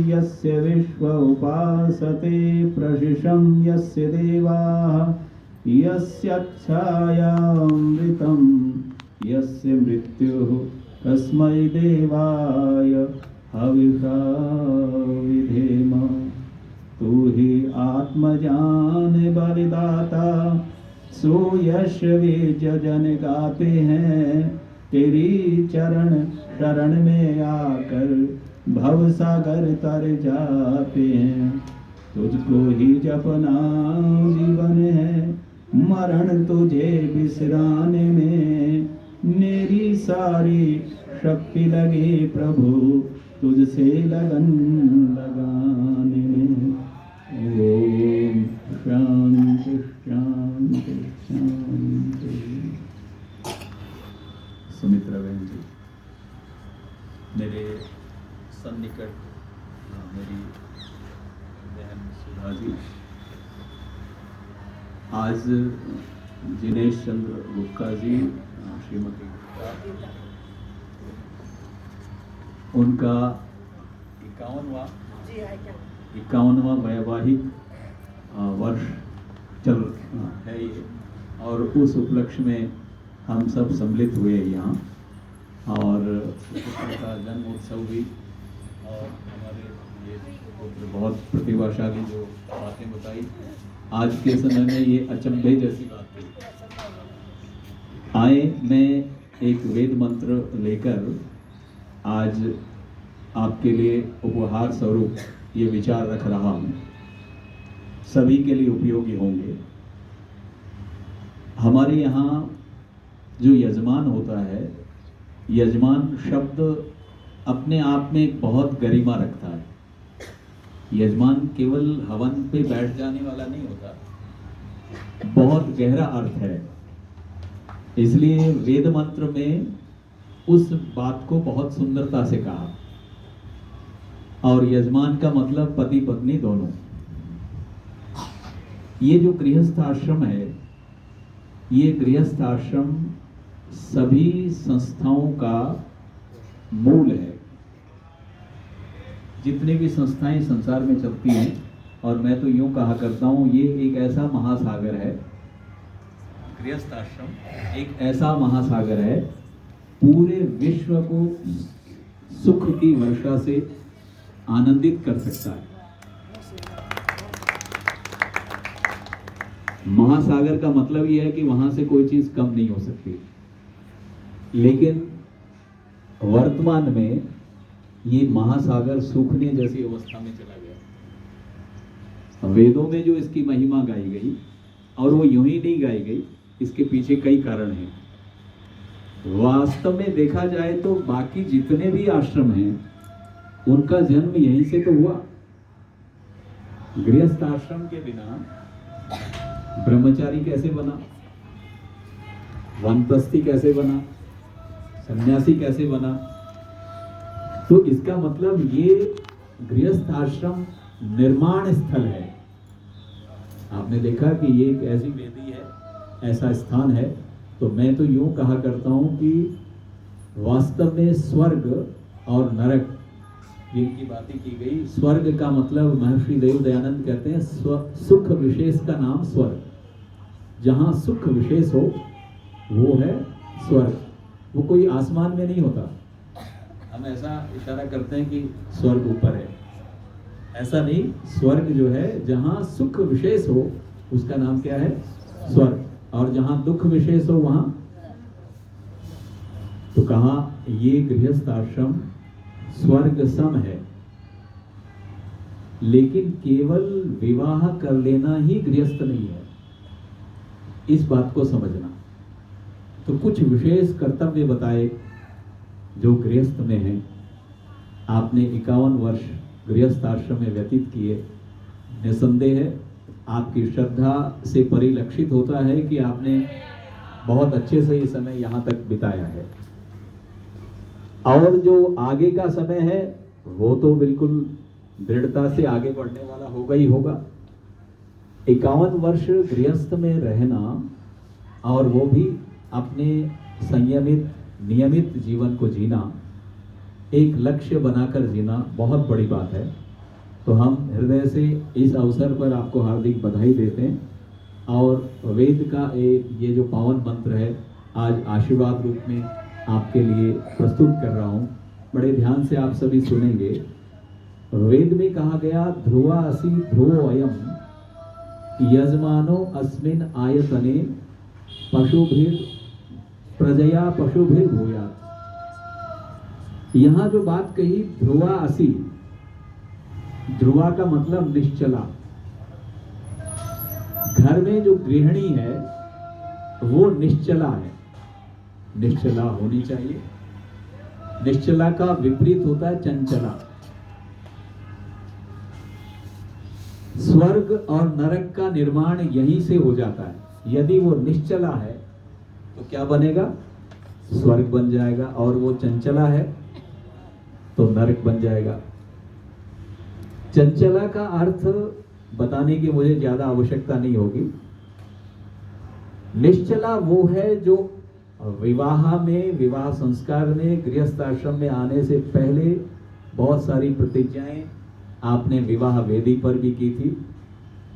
यस्य विश्व उपासते प्रशिशं यस्य देवाः यस्याच्छायामृतं यस्य मृत्युः तस्मै देवाय हविषा विधेम। तू ही आत्मजान बलिदाता सो यश वे जन गाते हैं। तेरी चरण शरण में आकर भव सागर तर जाते हैं। तुझको ही जपना जीवन है, मरण तुझे बिसराने में। मेरी सारी शक्ति लगे प्रभु तुझसे लगन लगाने में। ओम शांति शांति शांति। सुमित्रा बहन जी, मेरे सन्निकट मेरी बहन सुधा जी, आज जिनेश चंद्र गुप्ता जी, श्रीमती गुप्ता, उनका 51वां वैवाहिक वर्ष चल है ये, और उस उपलक्ष्य में हम सब सम्मिलित हुए यहाँ, और उनका जन्म उत्सव भी, और हमारे ये पुत्र बहुत प्रतिभाशाली जो बातें बताई, आज के समय में ये अचंभे जैसी बात थी। आए मैं एक वेद मंत्र लेकर आज आपके लिए उपहार स्वरूप ये विचार रख रहा हूँ, सभी के लिए उपयोगी होंगे। हमारे यहाँ जो यजमान होता है, यजमान शब्द अपने आप में एक बहुत गरिमा रखता है। यजमान केवल हवन पे बैठ जाने वाला नहीं होता, बहुत गहरा अर्थ है। इसलिए वेद मंत्र में उस बात को बहुत सुंदरता से कहा। और यजमान का मतलब पति पत्नी दोनों। ये जो गृहस्थ आश्रम है, ये गृहस्थ आश्रम सभी संस्थाओं का मूल है। जितनी भी संस्थाएं संसार में चलती हैं, और मैं तो यूं कहा करता हूं, ये एक ऐसा महासागर है, गृहस्थ आश्रम एक ऐसा महासागर है, पूरे विश्व को सुख की वर्षा से आनंदित कर सकता है। महासागर का मतलब यह है कि वहां से कोई चीज कम नहीं हो सकती। लेकिन वर्तमान में ये महासागर सूखने जैसी अवस्था में चला गया। वेदों में जो इसकी महिमा गाई गई, और वो यूं ही नहीं गाई गई, इसके पीछे कई कारण हैं। वास्तव में देखा जाए तो बाकी जितने भी आश्रम हैं, उनका जन्म यहीं से तो हुआ। गृहस्थ आश्रम के बिना ब्रह्मचारी कैसे बना, वानप्रस्थी कैसे बना, सन्यासी कैसे बना? तो इसका मतलब ये गृहस्थ आश्रम निर्माण स्थल है। आपने देखा कि ये एक ऐसी वेदी है, ऐसा स्थान है। तो मैं तो यूं कहा करता हूं कि वास्तव में स्वर्ग और नरक जिनकी बातें की गई, स्वर्ग का मतलब महर्षि देव दयानंद कहते हैं सुख विशेष का नाम स्वर्ग। जहां सुख विशेष हो वो है स्वर्ग। वो कोई आसमान में नहीं होता। हम ऐसा इशारा करते हैं कि स्वर्ग ऊपर है, ऐसा नहीं। स्वर्ग जो है, जहां सुख विशेष हो उसका नाम क्या है? स्वर्ग। और जहां दुख विशेष हो वहां, तो कहा ये गृहस्थ आश्रम स्वर्ग सम है। लेकिन केवल विवाह कर लेना ही गृहस्थ नहीं है, इस बात को समझना। तो कुछ विशेष कर्तव्य बताए जो गृहस्थ में हैं। आपने 51 वर्ष गृहस्थ आश्रम में व्यतीत किए। निसंदेह आपकी श्रद्धा से परिलक्षित होता है कि आपने बहुत अच्छे से ये समय यहाँ तक बिताया है। और जो आगे का समय है वो तो बिल्कुल दृढ़ता से आगे बढ़ने वाला होगा ही होगा। 51 वर्ष गृहस्थ में रहना, और वो भी अपने संयमित नियमित जीवन को जीना, एक लक्ष्य बनाकर जीना बहुत बड़ी बात है। तो हम हृदय से इस अवसर पर आपको हार्दिक बधाई देते हैं और वेद का ये जो पावन मंत्र है आज आशीर्वाद रूप में आपके लिए प्रस्तुत कर रहा हूँ। बड़े ध्यान से आप सभी सुनेंगे। वेद में कहा गया ध्रुवा असि ध्रुवो अयम यजमानो अस्मिन आयतने पशुभिर प्रजया पशुभिर भूयात्। यहाँ जो बात कही ध्रुवा असि, ध्रुवा का मतलब निश्चला। घर में जो गृहिणी है वो निश्चला है, निश्चला होनी चाहिए। निश्चला का विपरीत होता है चंचला। स्वर्ग और नरक का निर्माण यहीं से हो जाता है। यदि वो निश्चला है तो क्या बनेगा? स्वर्ग बन जाएगा, और वो चंचला है तो नरक बन जाएगा। चंचला का अर्थ बताने की मुझे ज्यादा आवश्यकता नहीं होगी। निश्चला वो है जो विवाह में, विवाह संस्कार में, गृहस्थ आश्रम में आने से पहले बहुत सारी प्रतिज्ञाएं आपने विवाह वेदी पर भी की थी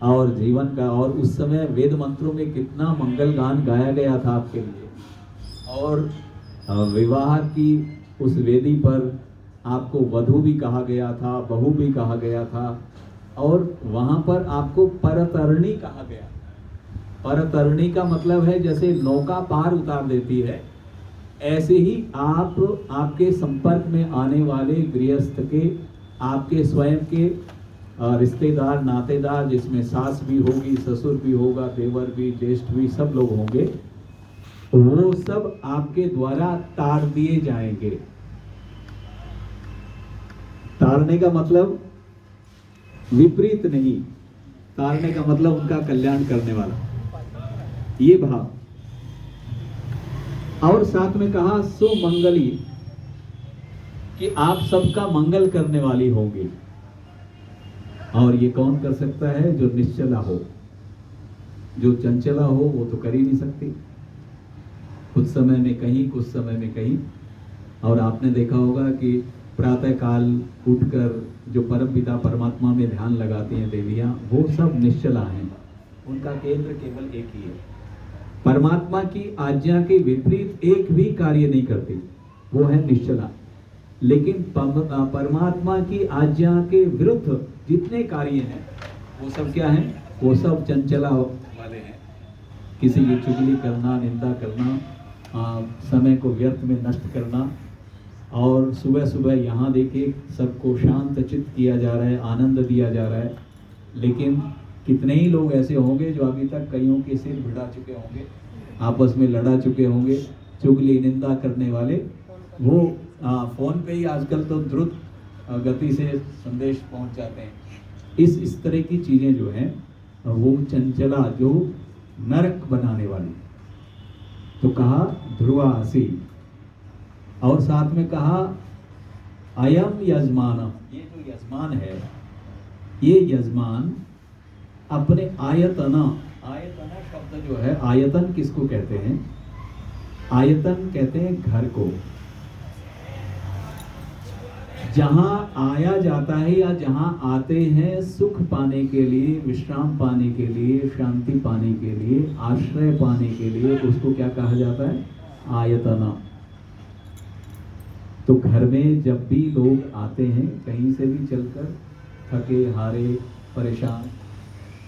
और जीवन का, और उस समय वेद मंत्रों में कितना मंगल गान गाया गया था आपके लिए। और विवाह की उस वेदी पर आपको वधू भी कहा गया था, बहू भी कहा गया था, और वहां पर आपको परतरणी कहा गया। परतरणी का मतलब है जैसे नौका पार उतार देती है, ऐसे ही आपके संपर्क में आने वाले गृहस्थ के, आपके स्वयं के रिश्तेदार, नातेदार, जिसमें सास भी होगी, ससुर भी होगा, देवर भी, ज्येष्ठ भी, सब लोग होंगे, वो सब आपके द्वारा तार दिए जाएंगे। तारने का मतलब विपरीत नहीं, तारने का मतलब उनका कल्याण करने वाला, ये भाव। और साथ में कहा सुमंगली, कि आप सबका मंगल करने वाली होंगी। और ये कौन कर सकता है? जो निश्चला हो। जो चंचला हो वो तो कर ही नहीं सकती। कुछ समय में कहीं, कुछ समय में कहीं। और आपने देखा होगा कि प्रातः काल उठकर जो परम पिता परमात्मा में ध्यान लगाती हैं देवियां, वो सब निश्चला हैं। उनका केंद्र केवल एक ही है। परमात्मा की आज्ञा के विपरीत एक भी कार्य नहीं करती, वो है निश्चला। लेकिन परमात्मा की आज्ञा के विरुद्ध जितने कार्य हैं वो सब क्या हैं? वो सब चंचला वाले हैं। किसी की चुगली करना, निंदा करना, समय को व्यर्थ में नष्ट करना। और सुबह सुबह यहाँ देखिए सबको शांत चित्त किया जा रहा है, आनंद दिया जा रहा है। लेकिन कितने ही लोग ऐसे होंगे जो अभी तक कईयों के सिर भिड़ा चुके होंगे, आपस में लड़ा चुके होंगे, चुगली निंदा करने वाले। वो फोन पे ही आजकल तो द्रुत गति से संदेश पहुंच जाते हैं। इस तरह की चीजें जो हैं वो चंचला, जो नरक बनाने वाली। तो कहा ध्रुवा असि, और साथ में कहा अयम यजमान। ये जो यजमान है, ये यजमान अपने आयतना, आयतना शब्द जो है, आयतन किसको कहते हैं? आयतन कहते हैं घर को, जहां आया जाता है या जहां आते हैं सुख पाने के लिए, विश्राम पाने के लिए, शांति पाने के लिए, आश्रय पाने के लिए, उसको क्या कहा जाता है? आयतना। तो घर में जब भी लोग आते हैं कहीं से भी चलकर, थके हारे परेशान,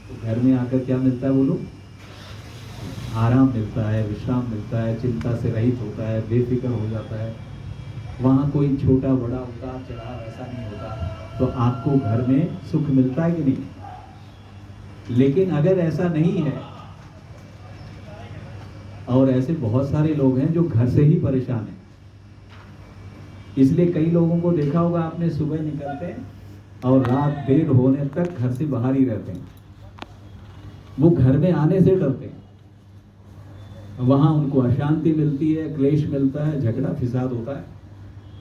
तो घर में आकर क्या मिलता है? बोलो, आराम मिलता है, विश्राम मिलता है, चिंता से रहित होता है, बेफिक्र हो जाता है। वहाँ कोई छोटा बड़ा उतार चढ़ाव ऐसा नहीं होता। तो आपको घर में सुख मिलता है कि नहीं? लेकिन अगर ऐसा नहीं है, और ऐसे बहुत सारे लोग हैं जो घर से ही परेशान हैं, इसलिए कई लोगों को देखा होगा आपने, सुबह निकलते हैं और रात देर होने तक घर से बाहर ही रहते हैं। वो घर में आने से डरते हैं। वहाँ उनको अशांति मिलती है, क्लेश मिलता है, झगड़ा फिसाद होता है।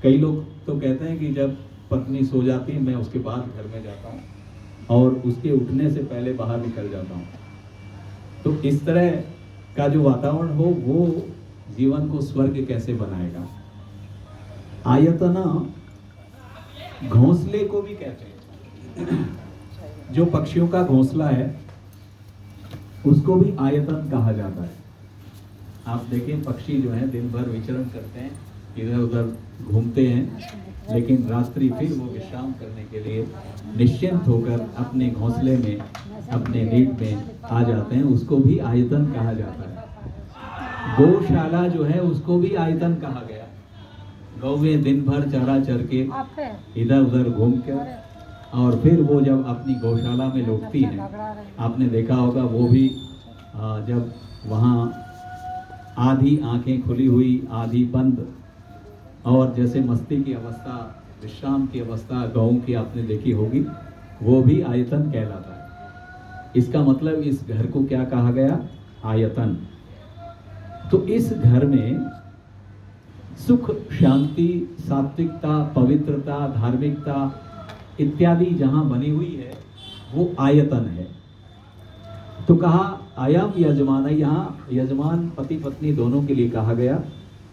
कई लोग तो कहते हैं कि जब पत्नी सो जाती है मैं उसके बाद घर में जाता हूँ और उसके उठने से पहले बाहर निकल जाता हूँ। तो इस तरह का जो वातावरण हो वो जीवन को स्वर्ग कैसे बनाएगा? आयतना घोंसले को भी कहते हैं। जो पक्षियों का घोंसला है उसको भी आयतन कहा जाता है। आप देखें पक्षी जो है दिन भर विचरण करते हैं, इधर उधर घूमते हैं, लेकिन रात्रि फिर वो विश्राम करने के लिए निश्चिंत होकर अपने घोंसले में, अपने नीड में आ जाते हैं। उसको भी आयतन कहा जाता है। गौशाला जो है उसको भी आयतन कहा गया। गौवें दिन भर चरा चर के इधर उधर घूम कर और फिर वो जब अपनी गौशाला में लौटती हैं, आपने देखा होगा वो भी जब वहाँ आधी आंखें खुली हुई आधी बंद और जैसे मस्ती की अवस्था, विश्राम की अवस्था गौ की आपने देखी होगी, वो भी आयतन कहलाता है। इसका मतलब इस घर को क्या कहा गया? आयतन। तो इस घर में सुख, शांति, सात्विकता, पवित्रता, धार्मिकता इत्यादि जहां बनी हुई है वो आयतन है। तो कहा अयम यजमान, यहाँ यजमान पति पत्नी दोनों के लिए कहा गया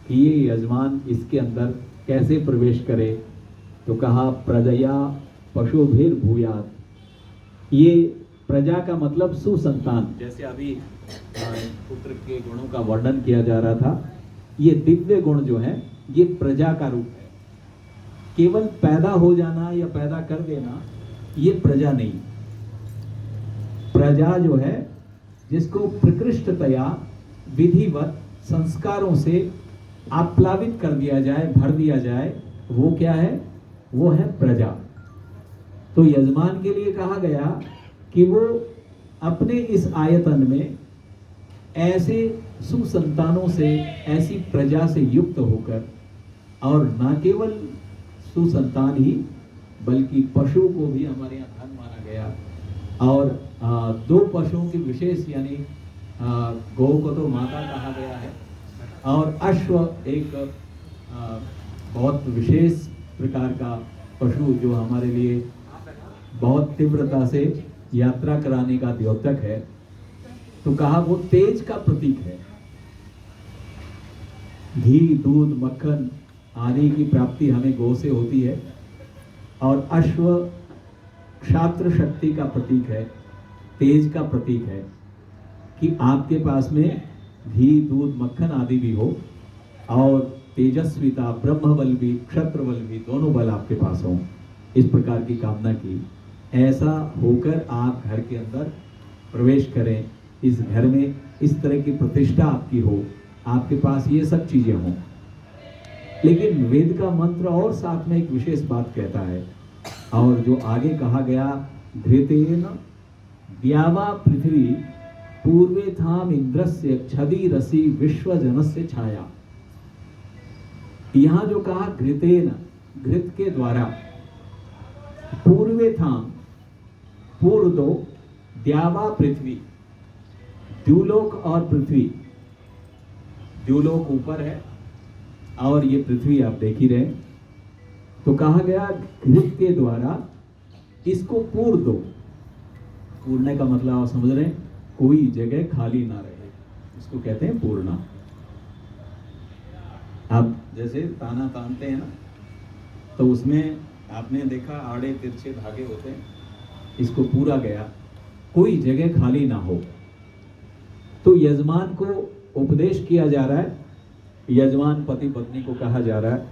कि ये यजमान इसके अंदर कैसे प्रवेश करे। तो कहा प्रजया पशुभिर भूयात। ये प्रजा का मतलब सुसंतान, जैसे अभी पुत्र के गुणों का वर्णन किया जा रहा था। ये दिव्य गुण जो है ये प्रजा का रूप है। केवल पैदा हो जाना या पैदा कर देना ये प्रजा नहीं। प्रजा जो है जिसको प्रकृष्टतया विधिवत संस्कारों से आप्लावित कर दिया जाए, भर दिया जाए, वो क्या है? वो है प्रजा। तो यजमान के लिए कहा गया कि वो अपने इस आयतन में ऐसे सुसंतानों से, ऐसी प्रजा से युक्त होकर, और न केवल सुसंतान ही बल्कि पशु को भी हमारे यहाँ धन माना गया। और दो पशुओं की विशेष, यानी गौ को तो माता कहा गया है और अश्व एक बहुत विशेष प्रकार का पशु जो हमारे लिए बहुत तीव्रता से यात्रा कराने का द्योतक है। तो कहा वो तेज का प्रतीक है। घी, दूध, मक्खन आदि की प्राप्ति हमें गौ से होती है। और अश्व क्षात्र शक्ति का प्रतीक है, तेज का प्रतीक है कि आपके पास में घी, दूध, मक्खन आदि भी हो और तेजस्विता, ब्रह्म बल भी, क्षत्र बल भी, दोनों बल आपके पास हो, इस प्रकार की कामना की। ऐसा होकर आप घर के अंदर प्रवेश करें, इस घर में इस तरह की प्रतिष्ठा आपकी हो, आपके पास ये सब चीजें हों। लेकिन वेद का मंत्र और साथ में एक विशेष बात कहता है, और जो आगे कहा गया, घृतेन द्यावा पृथ्वी पूर्वे थाम इंद्रस्य छदि रसी विश्व जनस्य छाया। यहां जो कहा घृतेन, घृत के द्वारा, पूर्वे थाम, पूर्व दो, द्यावा पृथ्वी, द्युलोक और पृथ्वी। द्युलोक ऊपर है और ये पृथ्वी आप देख ही रहे। तो कहा गया घृत के द्वारा इसको पूर दो। पूरने का मतलब आप समझ रहे हैं, कोई जगह खाली ना रहे, इसको कहते हैं पूर्णा। आप जैसे ताना तानते हैं ना, तो उसमें आपने देखा आड़े तिरछे धागे होते हैं, इसको पूरा गया, कोई जगह खाली ना हो। तो यजमान को उपदेश किया जा रहा है, यजमान पति पत्नी को कहा जा रहा है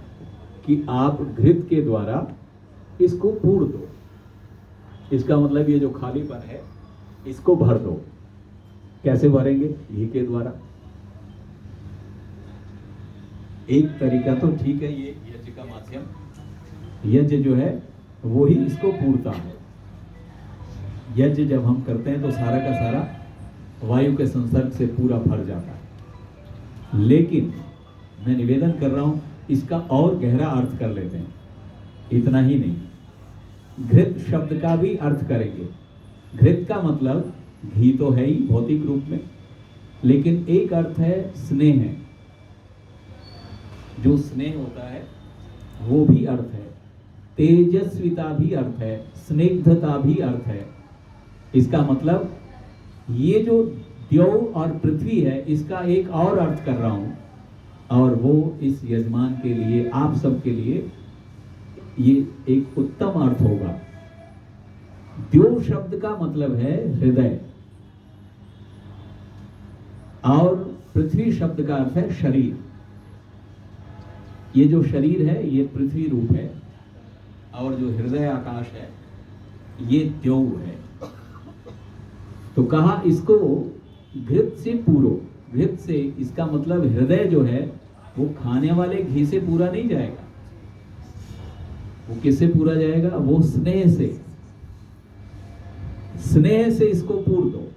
कि आप घृत के द्वारा इसको पूर दो। इसका मतलब ये जो खालीपन है इसको भर दो। कैसे भरेंगे? घी के द्वारा। एक तरीका तो ठीक है, ये यज्ञ का माध्यम, यज्ञ जो है वो ही इसको पूरता है। यज्ञ जब हम करते हैं तो सारा का सारा वायु के संसर्ग से पूरा भर जाता है। लेकिन मैं निवेदन कर रहा हूं, इसका और गहरा अर्थ कर लेते हैं। इतना ही नहीं, घृत शब्द का भी अर्थ करेंगे। घृत का मतलब घी तो है ही भौतिक रूप में, लेकिन एक अर्थ है स्नेह है। जो स्नेह होता है वो भी अर्थ है, तेजस्विता भी अर्थ है, स्निग्धता भी अर्थ है। इसका मतलब ये जो द्यौ और पृथ्वी है इसका एक और अर्थ कर रहा हूं, और वो इस यजमान के लिए, आप सब के लिए ये एक उत्तम अर्थ होगा। द्यो शब्द का मतलब है हृदय, और पृथ्वी शब्द का अर्थ है शरीर। ये जो शरीर है ये पृथ्वी रूप है, और जो हृदय आकाश है ये द्यौ है। तो कहा इसको घृत से पूरो। घृत से इसका मतलब हृदय जो है वो खाने वाले घी से पूरा नहीं जाएगा। वो किससे पूरा जाएगा? वो स्नेह से। स्नेह से इसको पूर दो।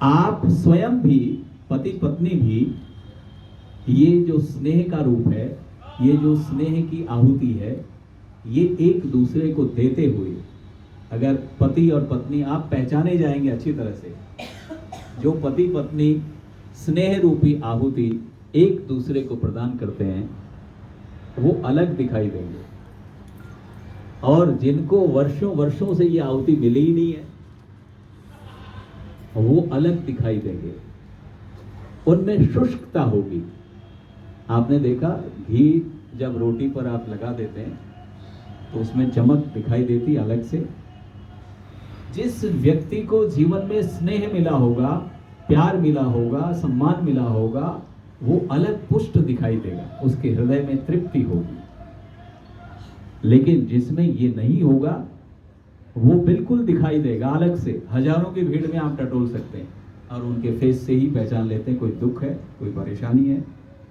आप स्वयं भी, पति पत्नी भी, ये जो स्नेह का रूप है, ये जो स्नेह की आहुति है, ये एक दूसरे को देते हुए, अगर पति और पत्नी आप पहचाने जाएंगे अच्छी तरह से, जो पति पत्नी स्नेह रूपी आहुति एक दूसरे को प्रदान करते हैं वो अलग दिखाई देंगे। और जिनको वर्षों वर्षों से ये आहुति मिली ही नहीं है वो अलग दिखाई देंगे। उनमें शुष्कता होगी। आपने देखा घी जब रोटी पर आप लगा देते हैं तो उसमें चमक दिखाई देती अलग से। जिस व्यक्ति को जीवन में स्नेह मिला होगा, प्यार मिला होगा, सम्मान मिला होगा, वो अलग पुष्ट दिखाई देगा, उसके हृदय में तृप्ति होगी। लेकिन जिसमें ये नहीं होगा वो बिल्कुल दिखाई देगा अलग से। हजारों की भीड़ में आप टटोल सकते हैं और उनके फेस से ही पहचान लेते हैं कोई दुख है, कोई परेशानी है।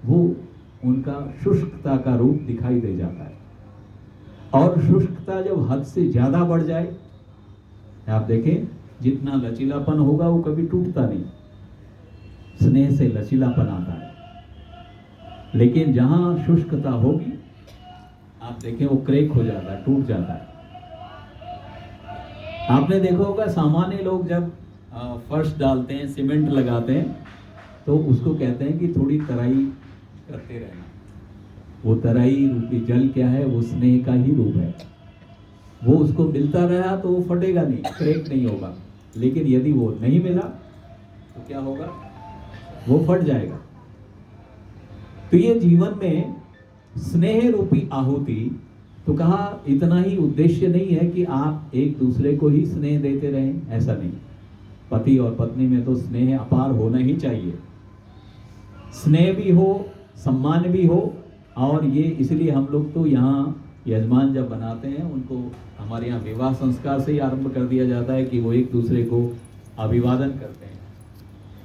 वो उनका शुष्कता का रूप दिखाई दे जाता है। और शुष्कता जब हद से ज्यादा बढ़ जाए, आप देखें जितना लचीलापन होगा वो कभी टूटता नहीं। स्नेह से लचीलापन आता है। लेकिन जहां शुष्कता होगी आप देखें वो क्रैक हो जाता है, टूट जाता है। आपने देखा होगा सामान्य लोग जब फर्श डालते हैं, सीमेंट लगाते हैं, तो उसको कहते हैं कि थोड़ी तराई करते रहना। वो तराई रूपी जल क्या है? वो स्नेह का ही रूप है। वो उसको मिलता रहा तो वो फटेगा नहीं, क्रैक नहीं होगा। लेकिन यदि वो नहीं मिला तो क्या होगा? वो फट जाएगा। तो ये जीवन में स्नेह रूपी आहुति, तो कहा इतना ही उद्देश्य नहीं है कि आप एक दूसरे को ही स्नेह देते रहें, ऐसा नहीं। पति और पत्नी में तो स्नेह अपार होना ही चाहिए। स्नेह भी हो, सम्मान भी हो। और ये इसलिए हम लोग तो यहाँ यजमान जब बनाते हैं उनको हमारे यहाँ विवाह संस्कार से ही आरंभ कर दिया जाता है कि वो एक दूसरे को अभिवादन करते हैं।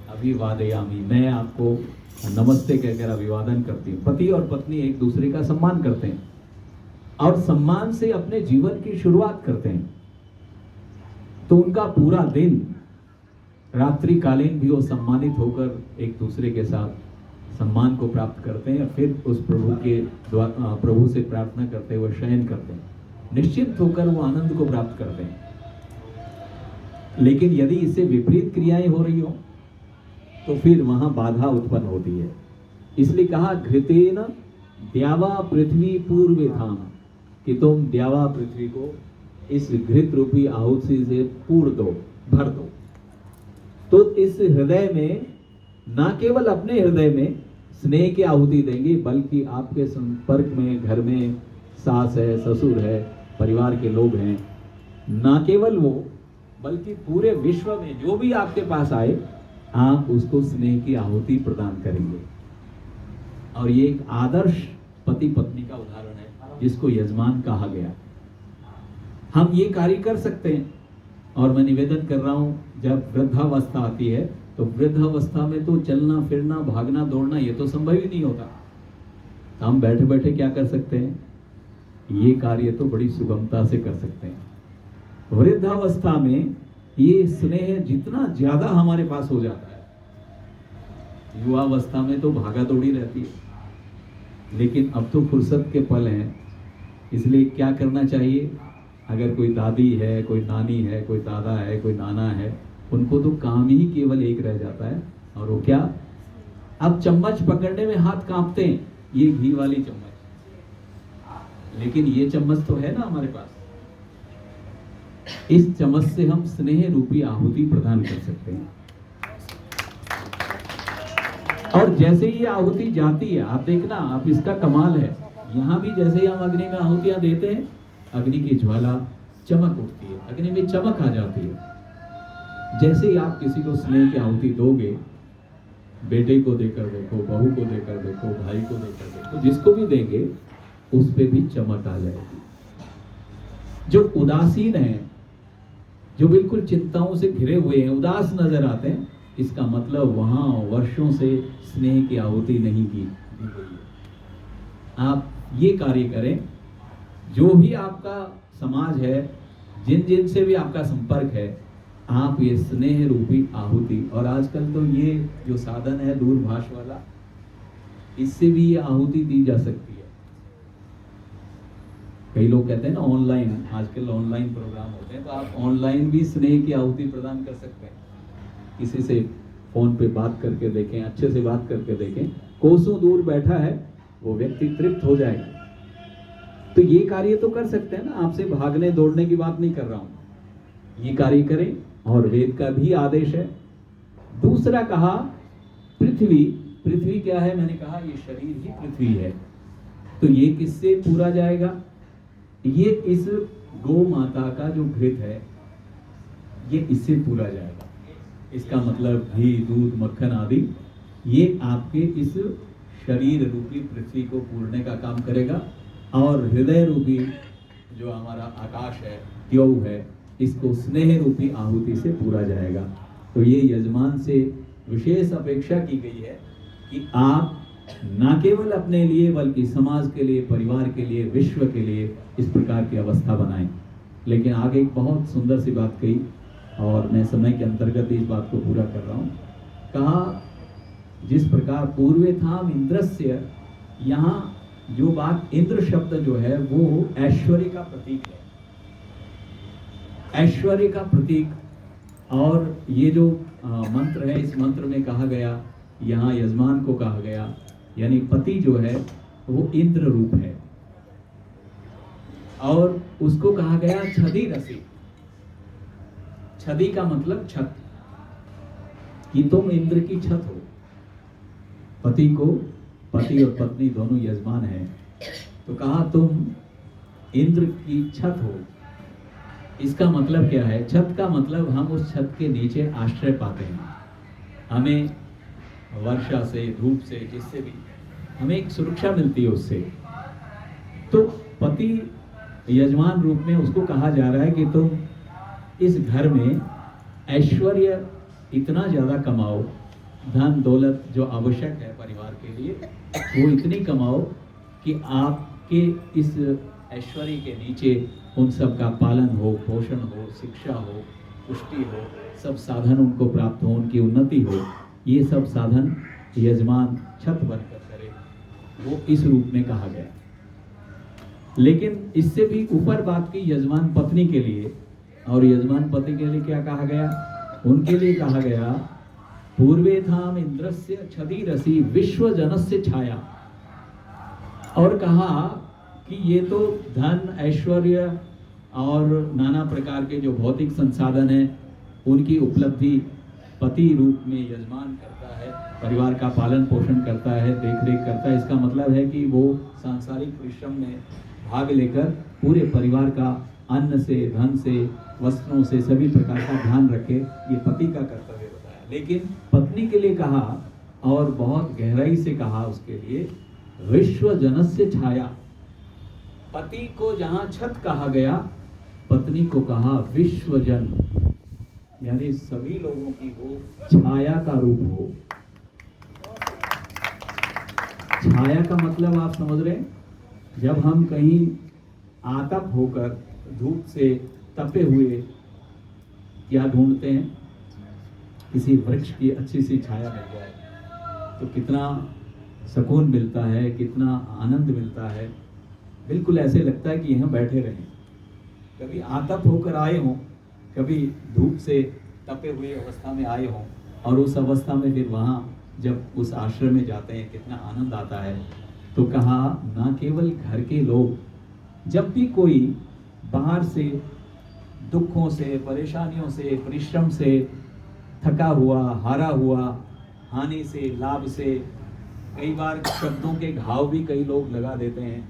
अभिवादयामी, मैं आपको नमस्ते कहकर अभिवादन करती हूँ। पति और पत्नी एक दूसरे का सम्मान करते हैं और सम्मान से अपने जीवन की शुरुआत करते हैं। तो उनका पूरा दिन, रात्रि कालीन भी वो सम्मानित होकर एक दूसरे के साथ सम्मान को प्राप्त करते हैं। फिर उस प्रभु से प्रार्थना करते हुए शयन करते हैं। निश्चिंत होकर वो आनंद को प्राप्त करते हैं। लेकिन यदि इससे विपरीत क्रियाएं हो रही हो तो फिर वहां बाधा उत्पन्न होती है। इसलिए कहा घृतेन द्यावा पृथ्वी पूर्वे धाम, कि तुम द्यावा पृथ्वी को इस घृत रूपी आहुति से पूर दो, भर दो। तो इस हृदय में ना केवल अपने हृदय में स्नेह की आहुति देंगे, बल्कि आपके संपर्क में घर में सास है, ससुर है, परिवार के लोग हैं, ना केवल वो बल्कि पूरे विश्व में जो भी आपके पास आए आप उसको स्नेह की आहुति प्रदान करेंगे। और ये एक आदर्श पति पत्नी का उदाहरण है जिसको यजमान कहा गया। हम ये कार्य कर सकते हैं। और मैं निवेदन कर रहा हूं, जब वृद्धावस्था आती है तो वृद्धावस्था में तो चलना फिरना, भागना दौड़ना ये तो संभव ही नहीं होता। हम बैठे बैठे क्या कर सकते हैं? ये कार्य तो बड़ी सुगमता से कर सकते हैं। वृद्धावस्था में ये स्नेह जितना ज्यादा हमारे पास हो जाता है। युवावस्था में तो भागा दौड़ी रहती है, लेकिन अब तो फुर्सत के पल हैं। इसलिए क्या करना चाहिए? अगर कोई दादी है, कोई नानी है, कोई दादा है, कोई नाना है, उनको तो काम ही केवल एक रह जाता है, और वो क्या? अब चम्मच पकड़ने में हाथ कांपते हैं, ये घी वाली चम्मच। लेकिन ये चम्मच तो है ना हमारे पास। इस चम्मच से हम स्नेह रूपी आहुति प्रदान कर सकते हैं। और जैसे ये आहुति जाती है, आप देखना, आप इसका कमाल है, यहाँ भी जैसे ही हम अग्नि में आहुतियां देते हैं, अग्नि की ज्वाला चमक उठती है, अग्नि में चमक आ जाती है। जैसे ही आप किसी को स्नेह की आहुति दोगे, बेटे को देकर देखो, बहू को देकर देखो, भाई को देकर देखो, जिसको भी देंगे उस पे भी चमक आ जाएगी। जो उदासीन है, जो बिल्कुल चिंताओं से घिरे हुए हैं, उदास नजर आते हैं, इसका मतलब वहां वर्षों से स्नेह की आहुति नहीं दी गई है। आप ये कार्य करें, जो भी आपका समाज है, जिन जिन से भी आपका संपर्क है, आप ये स्नेह रूपी आहुति, और आजकल तो ये जो साधन है दूरभाष वाला, इससे भी ये आहुति दी जा सकती है। कई लोग कहते हैं ना ऑनलाइन, आजकल ऑनलाइन प्रोग्राम होते हैं, तो आप ऑनलाइन भी स्नेह की आहुति प्रदान कर सकते हैं। किसी से फोन पे बात करके देखें, अच्छे से बात करके देखें, कोसों दूर बैठा है वो व्यक्ति तृप्त हो जाएगा। तो ये कार्य तो कर सकते हैं ना, आपसे भागने दौड़ने की बात नहीं कर रहा हूं, ये कार्य करें। और वेद का भी आदेश है। दूसरा कहा पृथ्वी, पृथ्वी क्या है? मैंने कहा ये शरीर ही पृथ्वी है। तो ये किससे पूरा जाएगा? ये इस गौ माता का जो घृत है, ये इससे पूरा जाएगा। इसका मतलब घी, दूध, मक्खन आदि, ये आपके इस शरीर रूपी पृथ्वी को पूरने का काम करेगा। और हृदय रूपी जो हमारा आकाश है, द्यौ है, इसको स्नेह रूपी आहुति से पूरा जाएगा। तो ये यजमान से विशेष अपेक्षा की गई है कि आप न केवल अपने लिए बल्कि समाज के लिए, परिवार के लिए, विश्व के लिए इस प्रकार की अवस्था बनाएं। लेकिन आगे एक बहुत सुंदर सी बात कही, और मैं समय के अंतर्गत इस बात को पूरा कर रहा हूँ। कहा जिस प्रकार पूर्वे था इंद्रस्य, यहाँ जो बात, इंद्र शब्द जो है वो ऐश्वर्य का प्रतीक है, ऐश्वर्य का प्रतीक। और ये जो मंत्र है, इस मंत्र में कहा गया, यहाँ यजमान को कहा गया, यानी पति जो है वो इंद्र रूप है, और उसको कहा गया छदी रसी। छदी का मतलब छत, कि तुम इंद्र की छत हो। पति को, पति और पत्नी दोनों यजमान हैं, तो कहा तुम इंद्र की छत हो। इसका मतलब क्या है? छत का मतलब हम उस छत के नीचे आश्रय पाते हैं। हमें वर्षा से, धूप से, जिससे भी हमें एक सुरक्षा मिलती है उससे। तो पति यजमान रूप में उसको कहा जा रहा है कि तुम इस घर में ऐश्वर्य इतना ज्यादा कमाओ, धन दौलत जो आवश्यक है परिवार के लिए, वो इतनी कमाओ कि आपके इस ऐश्वर्य के नीचे उन सब का पालन हो, पोषण हो, शिक्षा हो, पुष्टि हो, सब साधन उनको प्राप्त हो, उनकी उन्नति हो। ये सब साधन यजमान छत बनकर करे, वो इस रूप में कहा गया। लेकिन इससे भी ऊपर बात की यजमान पत्नी के लिए, और यजमान पति के लिए क्या कहा गया? उनके लिए कहा गया पूर्वे थाम इंद्रस्य छदी रसी विश्व जनस्य छाया। और कहा कि ये तो धन, ऐश्वर्य और नाना प्रकार के जो भौतिक संसाधन हैं, उनकी उपलब्धि पति रूप में यजमान करता है, परिवार का पालन पोषण करता है, देखरेख करता है। इसका मतलब है कि वो सांसारिक परिश्रम में भाग लेकर पूरे परिवार का अन्न से, धन से, वस्त्रों से, सभी प्रकार का ध्यान रखे, ये पति का कर्तव्य बताया। लेकिन पत्नी के लिए कहा, और बहुत गहराई से कहा उसके लिए, विश्व जनस्य छाया। पति को जहां छत कहा गया, पत्नी को कहा विश्व जन, यानी सभी लोगों की वो छाया का रूप हो। छाया का मतलब आप समझ रहे हैं? जब हम कहीं आतप होकर धूप से तपे हुए क्या ढूंढते हैं? किसी वृक्ष की अच्छी सी छाया मिल जाए तो कितना सुकून मिलता है, कितना आनंद मिलता है। बिल्कुल ऐसे लगता है कि यहाँ बैठे रहें। कभी आतप होकर आए हों, कभी धूप से तपे हुए अवस्था में आए हों, और उस अवस्था में फिर वहाँ जब उस आश्रम में जाते हैं कितना आनंद आता है। तो कहा ना केवल घर के लोग, जब भी कोई बाहर से दुखों से, परेशानियों से, परिश्रम से थका हुआ, हारा हुआ, हानि से, लाभ से, कई बार शब्दों के घाव भी कई लोग लगा देते हैं,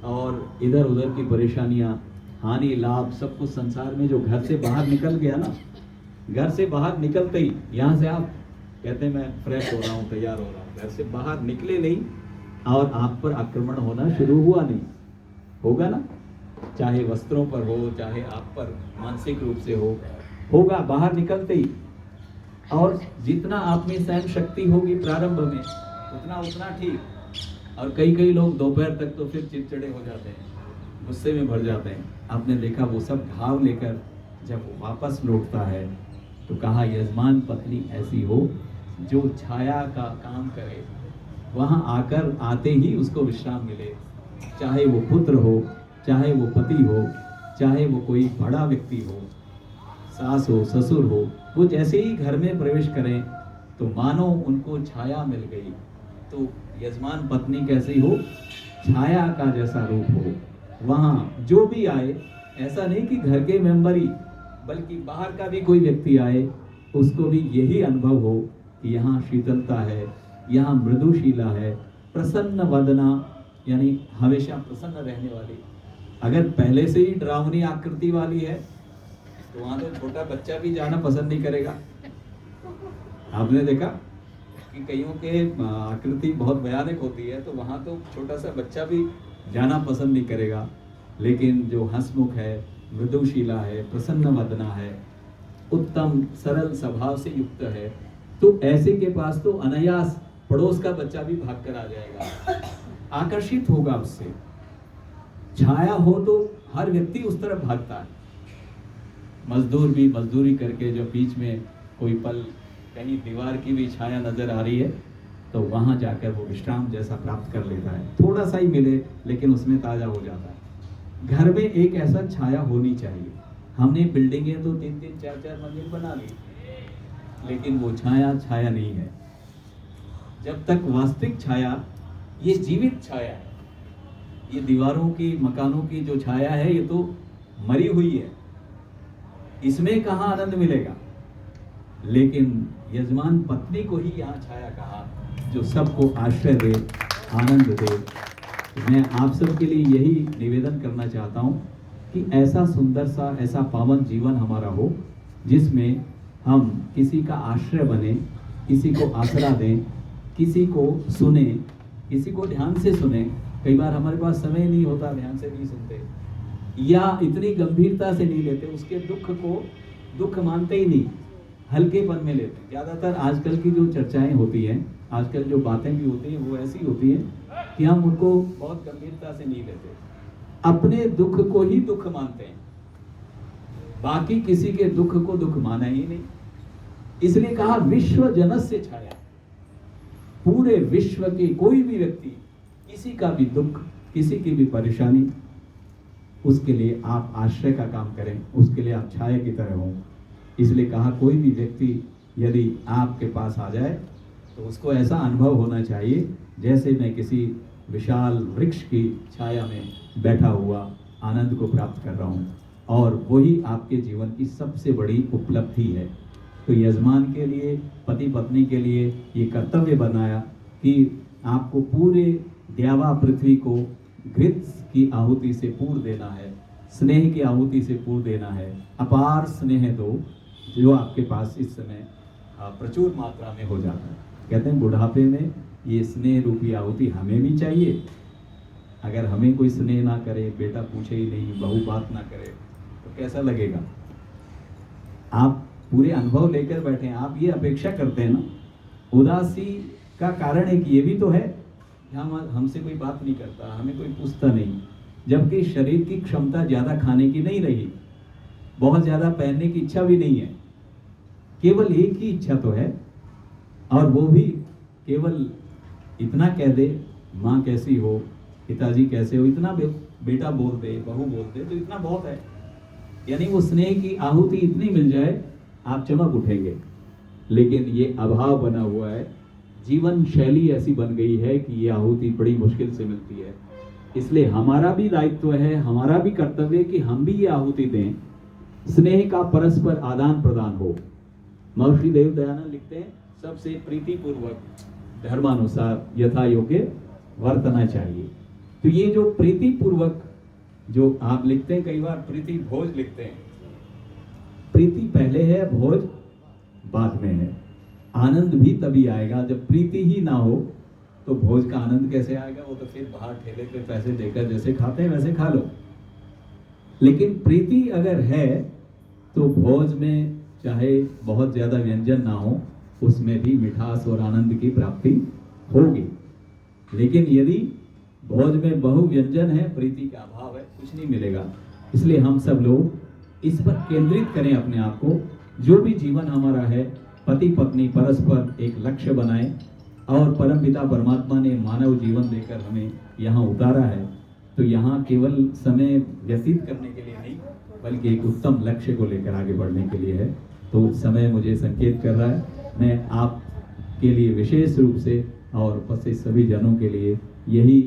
और इधर उधर की परेशानियां, हानि लाभ सब कुछ संसार में, जो घर से बाहर निकल गया ना, घर से बाहर निकलते ही यहाँ से आप कहते हैं मैं फ्रेश हो रहा हूँ, तैयार हो रहा हूँ, घर से बाहर निकले नहीं और आप पर आक्रमण होना शुरू हुआ नहीं, होगा ना, चाहे वस्त्रों पर हो, चाहे आप पर मानसिक रूप से हो, होगा बाहर निकलते ही। और जितना आप में सहन शक्ति होगी प्रारंभ में, उतना उतना ठीक। और कई कई लोग दोपहर तक तो फिर चिड़चिड़े हो जाते हैं, गुस्से में भर जाते हैं। आपने देखा वो सब घाव लेकर जब वो वापस लौटता है तो कहा यजमान पत्नी ऐसी हो जो छाया का काम करे, वहाँ आकर आते ही उसको विश्राम मिले, चाहे वो पुत्र हो, चाहे वो पति हो, चाहे वो कोई बड़ा व्यक्ति हो, सास हो, ससुर हो, वो जैसे ही घर में प्रवेश करें तो मानो उनको छाया मिल गई। तो यजमान पत्नी कैसी हो, छाया का जैसा रूप हो। वहाँ जो भी आए, ऐसा नहीं कि घर के मेंबर ही, बल्कि बाहर का भी कोई व्यक्ति आए, उसको भी यही अनुभव हो कि यहाँ शीतलता है, यहाँ मृदुशीला है, प्रसन्न वदना, यानी हमेशा प्रसन्न रहने वाली। अगर पहले से ही डरावनी आकृति वाली है तो वहाँ तो छोटा बच्चा भी जाना पसंद नहीं करेगा। आपने देखा कि कईयों के आकृति बहुत भयानक होती है, तो वहाँ तो छोटा सा बच्चा भी जाना पसंद नहीं करेगा। लेकिन जो हंसमुख है, मृदुशीला है, प्रसन्न वदना है, उत्तम सरल स्वभाव से युक्त है, तो ऐसे के पास तो अनायास पड़ोस का बच्चा भी भाग कर आ जाएगा, आकर्षित होगा उससे। छाया हो तो हर व्यक्ति उस तरफ भागता है। मजदूर भी मजदूरी करके जो बीच में कोई पल कहीं दीवार की भी छाया नजर आ रही है तो वहां जाकर वो विश्राम जैसा प्राप्त कर लेता है। थोड़ा सा ही मिले लेकिन उसमें ताजा हो जाता है। घर में एक ऐसा छाया होनी चाहिए। हमने बिल्डिंगें तो 3-3, 4-4 मंजिल बना ली, लेकिन वो छाया छाया नहीं है। जब तक वास्तविक छाया, ये जीवित छाया है, ये दीवारों की, मकानों की जो छाया है ये तो मरी हुई है, इसमें कहाँ आनंद मिलेगा। लेकिन यजमान पत्नी को ही यहाँ छाया कहा, जो सबको आश्रय दे, आनंद दे। मैं आप सबके लिए यही निवेदन करना चाहता हूँ कि ऐसा सुंदर सा, ऐसा पावन जीवन हमारा हो जिसमें हम किसी का आश्रय बने, किसी को आसरा दें, किसी को सुने, किसी को ध्यान से सुने। कई बार हमारे पास समय नहीं होता, ध्यान से नहीं सुनते या इतनी गंभीरता से नहीं लेते, उसके दुख को दुख मानते ही नहीं, हल्केपन में लेते। ज़्यादातर आजकल की जो चर्चाएं होती हैं, आजकल जो बातें भी होती हैं, वो ऐसी होती हैं कि हम उनको बहुत गंभीरता से नहीं लेते, अपने दुख को ही दुख मानते हैं, बाकी किसी के दुख को दुख माना ही नहीं। इसलिए कहा विश्व जनस्य छाया, पूरे विश्व के कोई भी व्यक्ति, किसी का भी दुख, किसी की भी परेशानी, उसके लिए आप आश्रय का काम करें, उसके लिए आप छाया की तरह हों। इसलिए कहा कोई भी व्यक्ति यदि आपके पास आ जाए तो उसको ऐसा अनुभव होना चाहिए जैसे मैं किसी विशाल वृक्ष की छाया में बैठा हुआ आनंद को प्राप्त कर रहा हूँ, और वही आपके जीवन की सबसे बड़ी उपलब्धि है। तो यजमान के लिए, पति पत्नी के लिए ये कर्तव्य बनाया कि आपको पूरे द्यावा पृथ्वी को घृत की आहुति से पूर्ण देना है, स्नेह की आहुति से पूर्ण देना है। अपार स्नेह दो जो आपके पास इस समय प्रचुर मात्रा में हो जाता है। कहते हैं बुढ़ापे में ये स्नेह रूपी आहुति हमें भी चाहिए। अगर हमें कोई स्नेह ना करे, बेटा पूछे ही नहीं, बहू बात ना करे, तो कैसा लगेगा। आप पूरे अनुभव लेकर बैठे हैं, आप ये अपेक्षा करते हैं ना। उदासी का कारण एक ये भी तो है, हमसे कोई बात नहीं करता, हमें कोई पूछता नहीं, जबकि शरीर की क्षमता ज़्यादा खाने की नहीं रही, बहुत ज़्यादा पहनने की इच्छा भी नहीं है, केवल एक ही इच्छा तो है, और वो भी केवल इतना कह दे माँ कैसी हो, पिताजी कैसे हो, इतना बेटा बोल दे, बहू बोल दे, तो इतना बहुत है। यानी वो स्नेह की आहुति इतनी मिल जाए आप चमक उठेंगे। लेकिन ये अभाव बना हुआ है, जीवन शैली ऐसी बन गई है कि ये आहुति बड़ी मुश्किल से मिलती है। इसलिए हमारा भी दायित्व है, हमारा भी कर्तव्य है कि हम भी ये आहुति दें, स्नेह का परस्पर आदान प्रदान हो। महर्षि देव दयानंद लिखते हैं सबसे प्रीतिपूर्वक धर्मानुसार यथा योग्य वर्तना चाहिए। तो ये जो प्रीति पूर्वक जो आप लिखते हैं, कई बार प्रीति भोज लिखते हैं, प्रीति पहले है, भोज बाद में है। आनंद भी तभी आएगा जब प्रीति ही ना हो, तो भोज का आनंद कैसे आएगा? वो तो फिर बाहर ठेले पे पैसे देकर जैसे खाते हैं वैसे खा लो। लेकिन प्रीति अगर है तो भोज में चाहे बहुत ज्यादा व्यंजन ना हो, उसमें भी मिठास और आनंद की प्राप्ति होगी। लेकिन यदि भोज में बहु व्यंजन है, प्रीति का अभाव है, कुछ नहीं मिलेगा। इसलिए हम सब लोग इस पर केंद्रित करें अपने आप को। जो भी जीवन हमारा है, पति पत्नी परस्पर एक लक्ष्य बनाए, और परमपिता परमात्मा ने मानव जीवन देकर हमें यहाँ उतारा है, तो यहाँ केवल समय व्यतीत करने के लिए नहीं, बल्कि एक उत्तम लक्ष्य को लेकर आगे बढ़ने के लिए है। तो समय मुझे संकेत कर रहा है, मैं आपके लिए विशेष रूप से और उपस्थित सभी जनों के लिए यही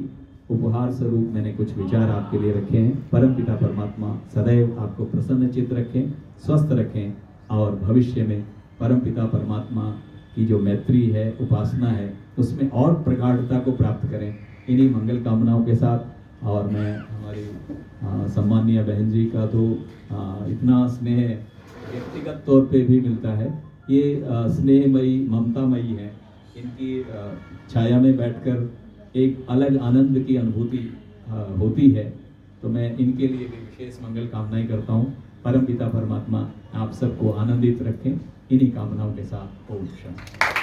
उपहार स्वरूप मैंने कुछ विचार आपके लिए रखे हैं। परमपिता परमात्मा सदैव आपको प्रसन्नचित्त रखें, स्वस्थ रखें, और भविष्य में परमपिता परमात्मा की जो मैत्री है, उपासना है, उसमें और प्रगाढ़ता को प्राप्त करें। इन्हीं मंगल कामनाओं के साथ, और मैं हमारी सम्माननीय बहन जी का तो इतना स्नेह व्यक्तिगत तौर पे भी मिलता है। ये स्नेहमयी, ममतामयी है। इनकी छाया में बैठकर एक अलग आनंद की अनुभूति होती है। तो मैं इनके लिए भी विशेष मंगल कामनाएं करता हूँ। परमपिता परमात्मा आप सबको आनंदित रखें। इन्हीं कामनाओं के साथ ओम शांति।